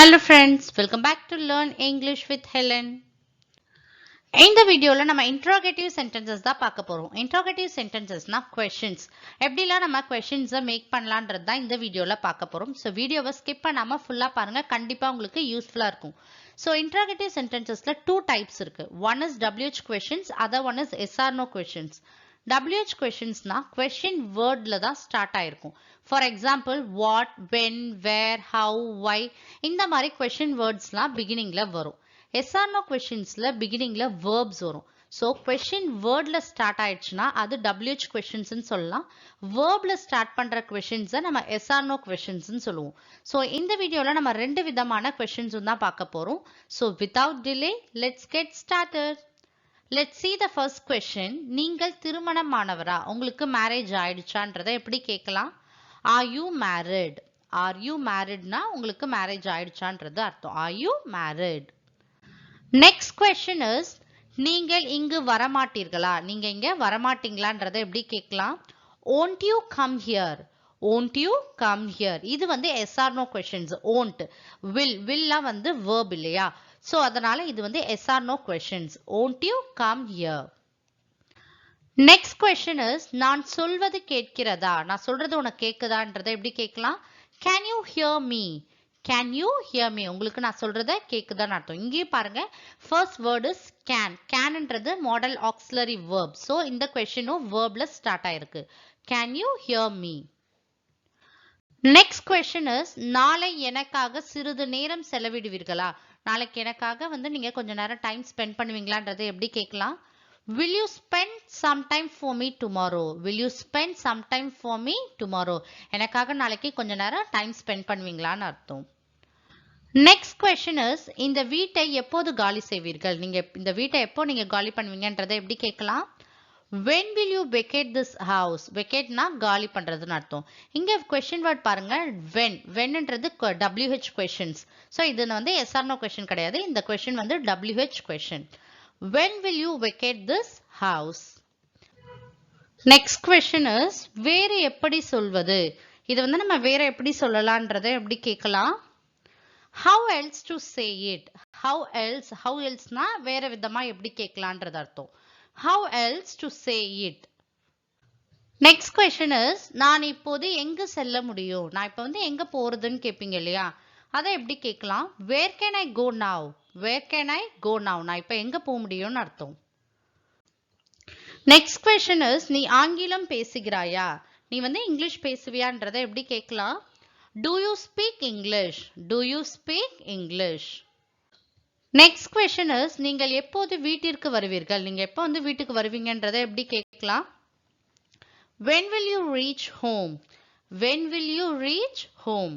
Hello friends, welcome back to Learn English with Helen. இந்த வீடியோல நம்ம interrogative sentences தான் பார்க்க போறோம். Interrogative sentencesனா questions. எப்படிலாம் நம்ம questions மேக் பண்ணலாம்ன்றது தான் இந்த வீடியோல பார்க்க போறோம். So வீடியோவை ஸ்கிப் பண்ணாம ஃபுல்லா பாருங்க, கண்டிப்பா உங்களுக்கு யூஸ்ஃபுல்லா இருக்கும். So interrogative sentencesல two types இருக்கு. One is WH questions, other one is yes or no questions. WH questionsனா question wordல தான் ஸ்டார்ட் ஆயிருக்கும். For example, what, when, where, how, why இந்த மாதிரி question wordsலாம் beginningல வரும். yes or no questionsல beginningல verbs வரும். So question wordல ஸ்டார்ட் ஆயிடுச்சுன்னா அது WH questions சொல்லலாம். verbல start பண்ற questions நம்ம yes or no questions சொல்லுவோம். So இந்த வீடியோல நம்ம ரெண்டு விதமான questions தான் பார்க்க போறோம். So without delay, let's get started. Let's see the first question. நீங்கள் திருமணமானவரா? உங்களுக்கு மேரேஜ் ஆயிடுச்சான்றதை எப்படி கேட்கலாம்? Are you married? Are you marriedனா உங்களுக்கு மேரேஜ் ஆயிடுச்சான்றது அர்த்தம். Are you married? Next question is, நீங்கள் இங்கு வரமாட்டீர்களா? நீங்க இங்க வரமாட்டீங்களான்றதை எப்படி கேட்கலாம்? Won't you come here? Won't you come here? இது வந்து yes or no questions. Won't. Willலாம் வந்து verb இல்லையா? So அதனால இது வந்து yes or no questions. Won't you come here? Next question is, நான் சொல்வது கேட்கிறதா? நான் சொல்றது உனக்கு கேக்குதான்றதை எப்படி கேட்கலாம்? Can you hear me? Can you hear me? உங்களுக்கு நான் சொல்றத கேக்குதான்னு அர்த்தம். இங்கே பாருங்க, first word is can. Canன்றது modal auxiliary verb. So இந்த questionம் verbல start ஆயிருக்கு. Can you hear me? Next question is, நாளை எனக்காக சிறிது நேரம் செலவிடுவீர்களா? நாளைக்கு எனக்காக வந்து நீங்க கொஞ்ச நேரம் டைம் ஸ்பெண்ட் பண்ணுவீங்களான்றதை எப்படி கேட்கலாம்? Will you spend some time for me tomorrow? Will you spend some time for me tomorrow? எனக்காக நாளைக்கு கொஞ்ச நேரம் டைம் ஸ்பெண்ட் பண்ணுவீங்களான்னு அர்த்தம். Next question is, இந்த வீட்டை எப்போது காலி செய்வீர்கள்? நீங்க இந்த வீட்டை எப்போ நீங்க காலி பண்ணுவீங்கன்றதை எப்படி கேட்கலாம்? When will you vacate this house? Vacateனா காலி பண்றதுன்னு அர்த்தம். இங்க question word பாருங்க, when. Whenன்றது WH questions. So இது வந்து yes or no question கிடையாது. இந்த question வந்து WH question. When will you vacate this house? Next question is, வேறு எப்படி சொல்வது? இது வந்து நம்ம வேற எப்படி சொல்லலாம்ன்றதை எப்படி கேட்கலாம்? How else to say it? How elseனா வேற விதமா எப்படி கேட்கலாம்ன்றது அர்த்தம். How else to say it? Next question is, நான் இப்போது எங்கு செல்ல முடியும்? நான் இப்ப வந்து எங்க போறதுன்னு கேட்பீங்க இல்லையா? அதை எப்படி கேட்கலாம்? Where can I go now? Where can I go now? நான் இப்ப எங்க போக முடியும்னு அர்த்தம். Next question is, நீ ஆங்கிலம் பேசுகிறாயா? நீ வந்து இங்கிலீஷ் பேசுவியான்றதை எப்படி கேட்கலாம்? Do you speak English? Do you speak English? Next question is, நீங்கள் எப்போது வீட்டிற்கு வருவீர்கள்? நீங்க எப்போ வந்து வீட்டுக்கு வருவீங்கன்றதை எப்படி கேட்கலாம்? When will you reach home? When will you reach home?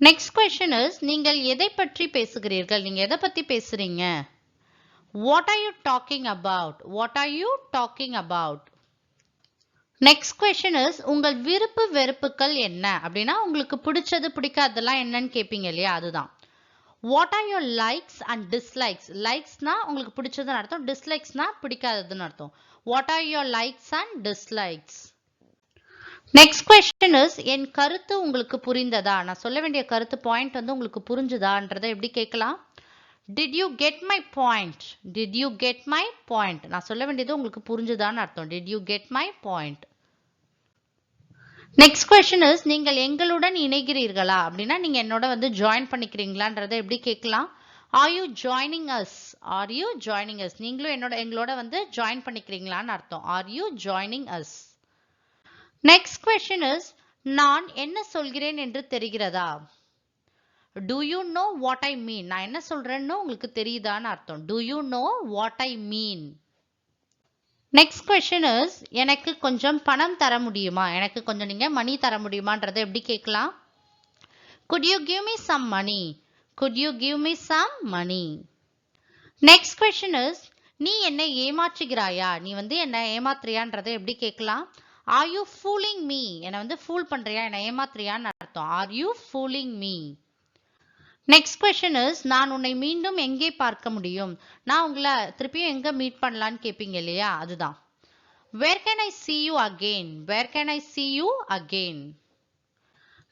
Next question is, நீங்கள் எதை பற்றி பேசுகிறீர்கள்? நீங்க எதை பத்தி பேசுறீங்க? What are you talking about? What are you talking about? Next question is, உங்கள் விருப்பு வெறுப்புகள் என்ன? அப்படின்னா உங்களுக்கு பிடிச்சது பிடிக்காததெல்லாம் என்னன்னு கேட்பீங்க இல்லையா? அதுதான். What are your likes and dislikes? Likesனா உங்களுக்கு பிடிச்சதுன்னு அர்த்தம், dislikesனா பிடிக்காததுன்னு அர்த்தம். What are your likes and dislikes? Next question is, என் கருத்து உங்களுக்கு புரிந்ததா? நான் சொல்ல வேண்டிய கருத்து பாயிண்ட் வந்து உங்களுக்கு புரிஞ்சுதான்றதை எப்படி கேட்கலாம்? Did you get my point? Did you get my point? நான் சொல்ல வேண்டியது உங்களுக்கு புரிஞ்சுதான்னு அர்த்தம். Did you get my point? Next question is, நீங்கள் எங்களுடன் இணைகிறீர்களா? அப்படின்னா நீங்க என்னோட வந்து ஜாயின் பண்ணிக்கிறீங்களான்றதை எப்படி கேட்கலாம்? Are you joining us? Are you joining us? நீங்களும் எங்களோட வந்து ஜாயின் பண்ணிக்கிறீங்களான்னு அர்த்தம். Are you joining us? Next question is, நான் என்ன சொல்கிறேன் என்று தெரிகிறதா? Do you know what I mean? நான் என்ன சொல்றேன்னு உங்களுக்கு தெரியுதான்னு அர்த்தம். Do you know what I mean? Next question is, எனக்கு கொஞ்சம் பணம் தர முடியுமா? எனக்கு கொஞ்சம் நீங்க மணி தர முடியுமான்றதை எப்படி கேட்கலாம்? Could you give me some money? Could you give me some money? Next question is, நீ என்னை ஏமாற்றுகிறாயா? நீ வந்து என்ன ஏமாத்துறியான்றதை எப்படி கேட்கலாம்? Are you fooling me? என்னை வந்து ஃபூல் பண்றியா? என்னை ஏமாத்துறியான்னு அர்த்தம். Are you fooling me? Next question is, நான் உன்னை மீண்டும் எங்கே பார்க்க முடியும்? நான் உங்களை திருப்பியும் எங்க மீட் பண்ணலான்னு கேட்பீங்க இல்லையா? அதுதான். Where can I see you again? Where can I see you again?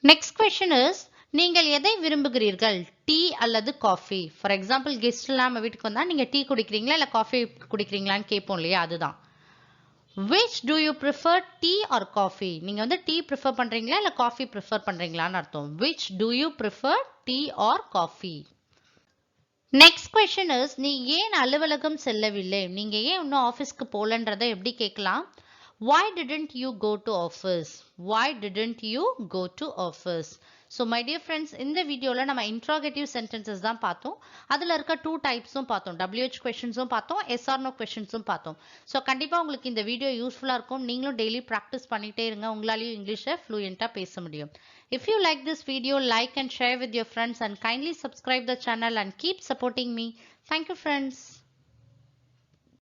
Next question is, நீங்கள் எதை விரும்புகிறீர்கள்? டீ அல்லது காஃபி? ஃபார் எக்ஸாம்பிள் கெஸ்ட் எல்லாம் நம்ம வீட்டுக்கு வந்தா நீங்க டீ குடிக்கிறீங்களா இல்ல காஃபி குடிக்கிறீங்களான்னு கேட்போம் இல்லையா, அதுதான். Which do you prefer, tea or coffee? நீங்க வந்து டீ ப்ரிஃபர் பண்றீங்களா இல்ல காஃபி ப்ரிஃபர் பண்றீங்களான்னு அர்த்தம். Which do you prefer, tea or coffee? Next question is, நீ ஏன் அலுவலகம் செல்லவில்லை? நீங்க ஏன் இன்னும் ஆஃபீஸ்க்கு போலன்றதை எப்படி கேட்கலாம்? Why didn't you go to office? Why didn't you go to office? So my dear friends, இந்த வீடியோல நம்ம interrogative sentences தான் பார்த்தோம். அதுல இருக்க 2 டைப்ஸும் பார்த்தோம். WH questionஸும் பார்த்தோம், yes or no questionஸும் பார்த்தோம். ஸோ கண்டிப்பா உங்களுக்கு இந்த வீடியோ யூஸ்ஃபுல்லா இருக்கும். நீங்களும் டெய்லி ப்ராக்டிஸ் பண்ணிட்டே இருங்க. உங்களாலையும் இங்கிலீஷை ஃப்ளூயண்டா பேச முடியும். If you like this video, like and share with your friends and kindly subscribe the channel and keep supporting me. Thank you friends.